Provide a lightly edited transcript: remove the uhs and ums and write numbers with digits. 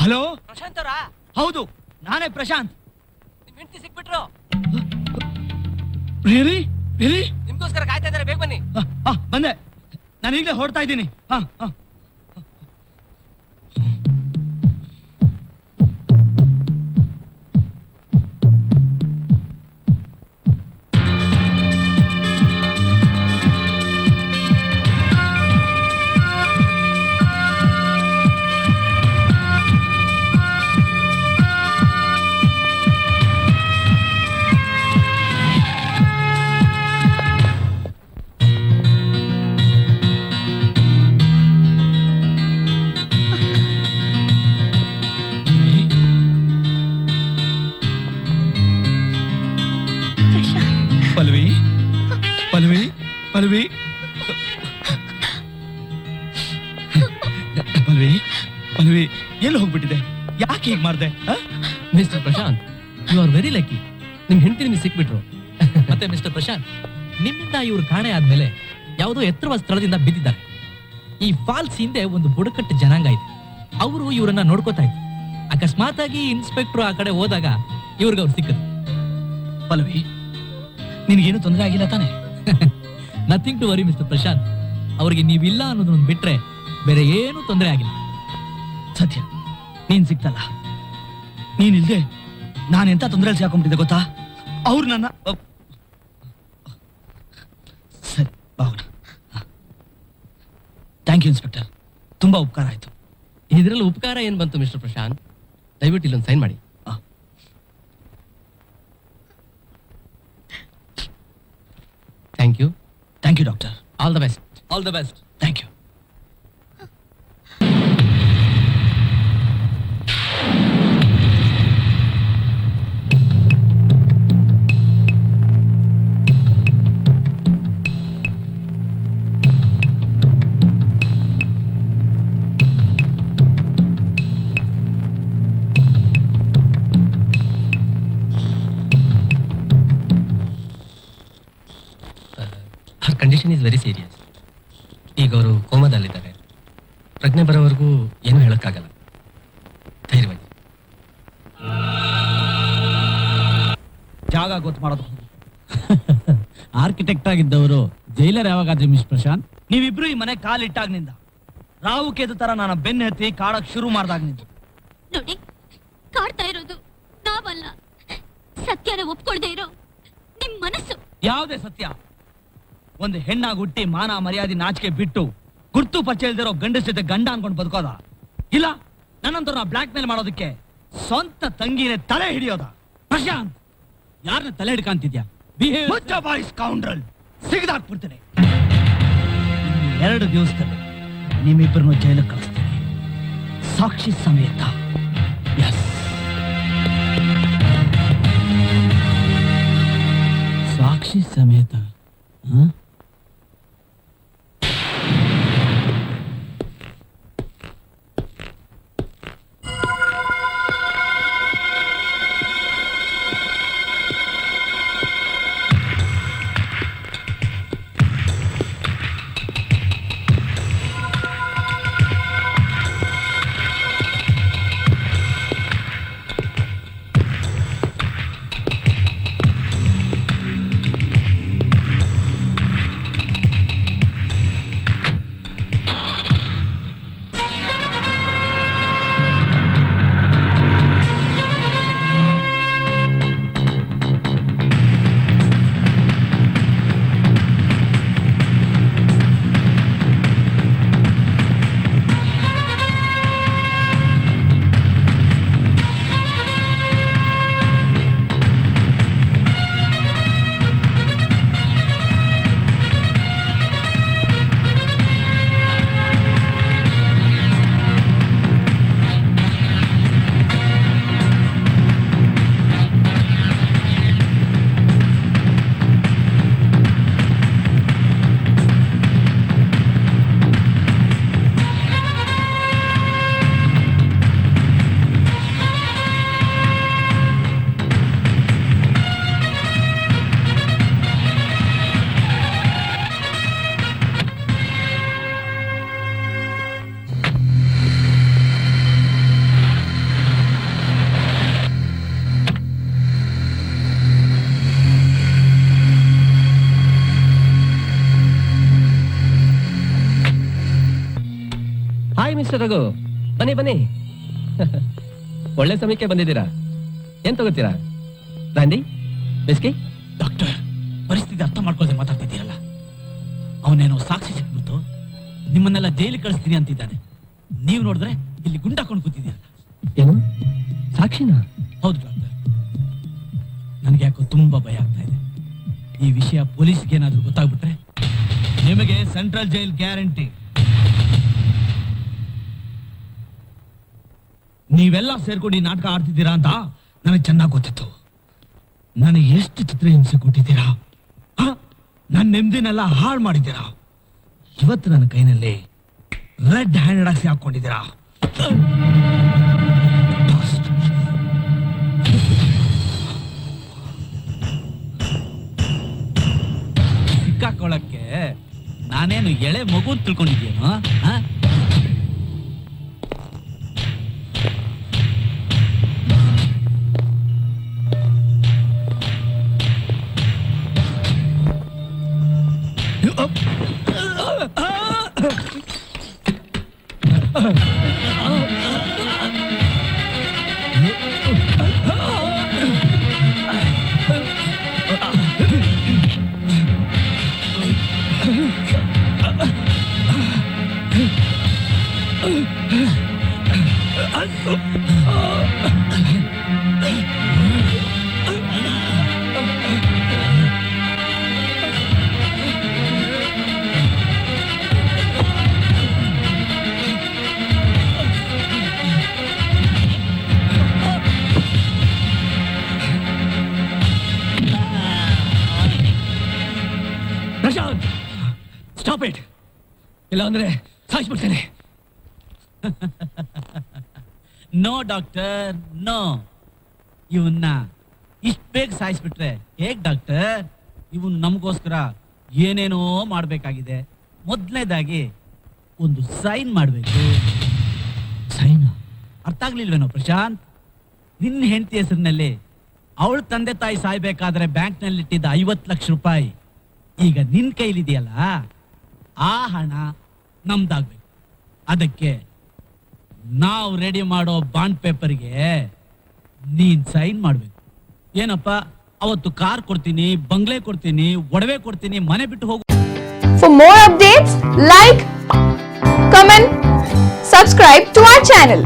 Hello Prashant ಅವರಾ? ಹೌದು, ನಾನೇ ಪ್ರಶಾಂತ್. ನಿಮ್ ಹೆಂಡತಿ ಸಿಕ್ಬಿಟ್ರು. Really really? ನಿಮ್ಗೋಸ್ಕರ ಕಾಯ್ತಾ ಇದಾರೆ, ಬೇಗ ಬನ್ನಿ. ಬಂದೆ, ನಾನು ಈಗಲೇ ಹೊರಡ್ತಾ ಇದ್ದೀನಿ. ಪಲ್ವಿ ಪಲ್ವಿ ಪಲ್ವಿ ಪಲ್ವಿ ಪಲ್ವಿ ಎಲ್ಲಿ ಹೋಗ್ಬಿಟ್ಟಿದೆ? ಯಾಕೆ ಹೀಗೆ ಮಾಡಿದೆ? Mister Prashant, you are very lucky. ನಿಮ್ ಹೆಂಡತಿ ನಿಮ್ಗೆ ಸಿಕ್ಬಿಟ್ರು. ಮತ್ತೆ ಮಿಸ್ಟರ್ ಪ್ರಶಾಂತ್, ನಿಮ್ಮಿಂದ ಇವ್ರು ಕಾಣೆ ಆದ್ಮೇಲೆ ಯಾವುದೋ ಎತ್ತರವಾದ ಸ್ಥಳದಿಂದ ಬಿದ್ದಿದ್ದಾರೆ. ಈ ಫಾಲ್ಸ್ ಹಿಂದೆ ಒಂದು ಬುಡಕಟ್ಟು ಜನಾಂಗ ಇದೆ. ಅವರು ಇವರನ್ನ ನೋಡ್ಕೋತಾ ಇದ್ರು. ಅಕಸ್ಮಾತ್ ಆಗಿ ಇನ್ಸ್ಪೆಕ್ಟರ್ ಆ ಕಡೆ ಹೋದಾಗ ಇವ್ರಿಗೆ ಅವ್ರು ಸಿಕ್ಕದು. ಪಲ್ವಿ, ನಿನ್ಗೇನು ತೊಂದರೆ ಆಗಿಲ್ಲ ತಾನೆ? Nothing to worry mister Prashant. ಅವ್ರಿಗೆ ನೀವಿಲ್ಲ ಅನ್ನೋದನ್ನ ಬಿಟ್ರೆ ಬೇರೆ ಏನು ತೊಂದರೆ ಆಗಿಲ್ಲ. ಸತ್ಯ, ನೀನ್ ಸಿಕ್ತಲ್ಲ, ನೀನಿಲ್ದೆ ನಾನು ಎಂತ ತೊಂದರೆಯಲ್ಲಿ ಸಿಕ್ಕಾಕೊಂಡ್ಬಿಟ್ಟಿದ್ದೆ ಗೊತ್ತಾ? ಅವ್ರು ನನ್ನ ಸರಿ ಬಾವಣ. ಥ್ಯಾಂಕ್ ಯು ಇನ್ಸ್ಪೆಕ್ಟರ್, ತುಂಬಾ ಉಪಕಾರ ಆಯ್ತು. ಇದರಲ್ಲಿ ಉಪಕಾರ ಏನ್ ಬಂತು ಮಿಸ್ಟರ್ ಪ್ರಶಾಂತ್? ದಯವಿಟ್ಟು ಇಲ್ಲೊಂದು ಸೈನ್ ಮಾಡಿ. Thank you. Thank you doctor. All the best. All the best. Thank you. Condition is very serious. ಈಗ ಅವರು ಕೋಮಾದಲ್ಲಿದ್ದಾರೆ. ಪ್ರಜ್ಞೆ ಬರೋವರೆಗೂ ಏನು ಹೇಳಕ್ಕಾಗಲ್ಲ. ಧೈರ್ಯವಾಗಿ. ಜಾಗ ಗೊತ್ತು ಮಾಡೋದು. ಆರ್ಕಿಟೆಕ್ಟ್ ಆಗಿದ್ದವರು ಜೈಲರ್ ಯಾವಾಗಾದ್ರಿ ಮಿಸ್ ಪ್ರಶಾಂತ್? ನೀವಿಬ್ರು ಈ ಮನೆ ಕಾಲಿಟ್ಟಾಗ್ನಿಂದ, ರಾವು ಕೇದು ತರ ನಾನು ಬೆನ್ನೆತ್ತಿ ಕಾಡಕ್ ಶುರು ಮಾಡ್ದಾಗ್ನಿಂದ. ನೋಡಿ, ಕಾಡ್ತಾ ಇರೋದು ನಾವಲ್ಲ, ಸತ್ಯನ ಒಪ್ಕೊಳ್ದೇ ಇರೋ ನಿಮ್ ಮನಸ್ಸು. ಯಾವ್ದೇ ಸತ್ಯ? ಒಂದು ಹೆಣ್ಣಾಗಿ ಹುಟ್ಟಿ ಮಾನ ಮರ್ಯಾದೆ ನಾಚಿಕೆ ಬಿಟ್ಟು ಗುರ್ತು ಪರಿಚಯ ಇಲ್ದಿರೋ ಗಂಡಸ ಜೊತೆ ಗಂಡ ಅನ್ಕೊಂಡು ಬದುಕೋದ? ಇಲ್ಲ, ನನ್ನಂತರ ಬ್ಲಾಕ್ ಮೇಲ್ ಮಾಡೋದಕ್ಕೆ ಸ್ವಂತ ತಂಗಿನೇ ತಲೆ ಹಿಡಿಯೋದ? ಪ್ರಶಾಂತ್, ಯಾರನ್ನ ತಲೆ ಹಿಡ್ಕಂತಿದ್ಯಾ? ಸ್ಕೌಂಡ್ರಲ್, ಸಿಗದಾಕ್ಬಿಡ್ತೇನೆ. 2 ದಿವಸದಲ್ಲಿ ನಿಮ್ಮಿಬ್ಬರನ್ನು ಜೈಲಿಗೆ ಕಳಿಸ್ತೇನೆ, ಸಾಕ್ಷಿ ಸಮೇತ. ಸಾಕ್ಷಿ ಸಮೇತ? ತಗೋ. ಬನ್ನಿ ಬನ್ನಿ. ಒಳ್ಳೆ ಸಮಯಕ್ಕೆ ಬಂದಿದ್ದೀರಾ. ಏನ್ ತಗೋತೀರಾ? ಬ್ರಾಂಡಿ, ಬಿಸ್ಕಿ? ಡಾಕ್ಟರ್, ಪರಿಸ್ಥಿತಿ ಅರ್ಥ ಮಾಡ್ಕೊಳ್ದೆ ಮಾತಾಡ್ತಿದ್ದೀರಲ್ಲ. ಅವನೇನೋ ಸಾಕ್ಷಿ ಸಿಕ್ಬಿಟ್ಟು ನಿಮ್ಮನ್ನೆಲ್ಲ ಜೈಲಿಗೆ ಕಳಿಸ್ತೀನಿ ಅಂತಿದ್ದಾನೆ. ನೀವು ನೋಡಿದ್ರೆ ಇಲ್ಲಿ ಗುಂಡಾಕೊಂಡು ಕೂತಿದ್ದೀರಲ್ಲ. ಏನು ಸಾಕ್ಷಿನ? ಹೌದು ಡಾಕ್ಟರ್, ನನಗೆ ಯಾಕೋ ತುಂಬಾ ಭಯ ಆಗ್ತಾ ಇದೆ. ಈ ವಿಷಯ ಪೊಲೀಸ್ಗೆ ಏನಾದ್ರೂ ಗೊತ್ತಾಗ್ಬಿಟ್ರೆ ನಿಮಗೆ ಸೆಂಟ್ರಲ್ ಜೈಲ್ ಗ್ಯಾರಂಟಿ. ನೀವೆಲ್ಲ ಸೇರ್ಕೊಂಡು ಈ ನಾಟಕ ಆಡ್ತಿದ್ದೀರಾ ಅಂತ ನನಗೆ ಚೆನ್ನಾಗಿ ಗೊತ್ತಿತ್ತು. ನನಗೆ ಎಷ್ಟು ಚಿತ್ರಹಿಂಸೆ ಕೊಟ್ಟಿದ್ದೀರಾ, ನನ್ನ ನೆಮ್ಮದಿನೆಲ್ಲ ಹಾಳು ಮಾಡಿದ್ದೀರಾ. ಇವತ್ತು ನನ್ನ ಕೈನಲ್ಲಿ ರೆಡ್ ಹ್ಯಾಂಡೆಡ್ ಆಗಿ ಹಾಕೊಂಡಿದ್ದೀರಾ. ಸಿಕ್ಕಾಕೊಳ್ಳಕ್ಕೆ ನಾನೇನು ಎಳೆ ಮಗು ಅಂತ ತಿಳ್ಕೊಂಡಿದ್ದೇನೋ? Prashant, stop it. ಇಲ್ಲ ಅಂದ್ರೆ ಸಾಯಿಸ್ಬಿಡ್ತೇನೆ. No doctor, no. ಇವನ್ನ ಇಷ್ಟ ಬೇಗ ಸಾಯಿಸ್ಬಿಟ್ರೆ ಹೇಗ್ ಡಾಕ್ಟರ್? ಇವನ್ ನಮಗೋಸ್ಕರ ಏನೇನೋ ಮಾಡ್ಬೇಕಾಗಿದೆ. ಮೊದಲನೇದಾಗಿ ಒಂದು ಸೈನ್ ಮಾಡ್ಬೇಕು. ಸೈನ್? ಅರ್ಥ ಆಗ್ಲಿಲ್ವೇನೋ ಪ್ರಶಾಂತ್? ನಿನ್ನ ಹೆಂಡತಿ ಹೆಸರಿನಲ್ಲಿ ಅವಳ ತಂದೆ ತಾಯಿ ಸಾಯ್ಬೇಕಾದ್ರೆ ಬ್ಯಾಂಕ್ ನಲ್ಲಿ ಇಟ್ಟಿದ್ದ 50 ಲಕ್ಷ ರೂಪಾಯಿ ಈಗ ನಿನ್ ಕೈಲಿದೆಯಲ್ಲ, ಆ ಹಣ ನಮ್ದಾಗ್ಬೇಕು. ಅದಕ್ಕೆ ನಾವು ರೆಡಿ ಮಾಡೋ ಬಾಂಡ್ ಪೇಪರ್ಗೆ ನೀನ್ ಸೈನ್ ಮಾಡ್ಬೇಕು. ಏನಪ್ಪ, ಅವತ್ತು ಕಾರ್ ಕೊಡ್ತೀನಿ, ಬಂಗ್ಲೆ ಕೊಡ್ತೀನಿ, ಒಡವೆ ಕೊಡ್ತೀನಿ, ಮನೆ ಬಿಟ್ಟು ಹೋಗು. For more updates, like, comment, subscribe to our channel.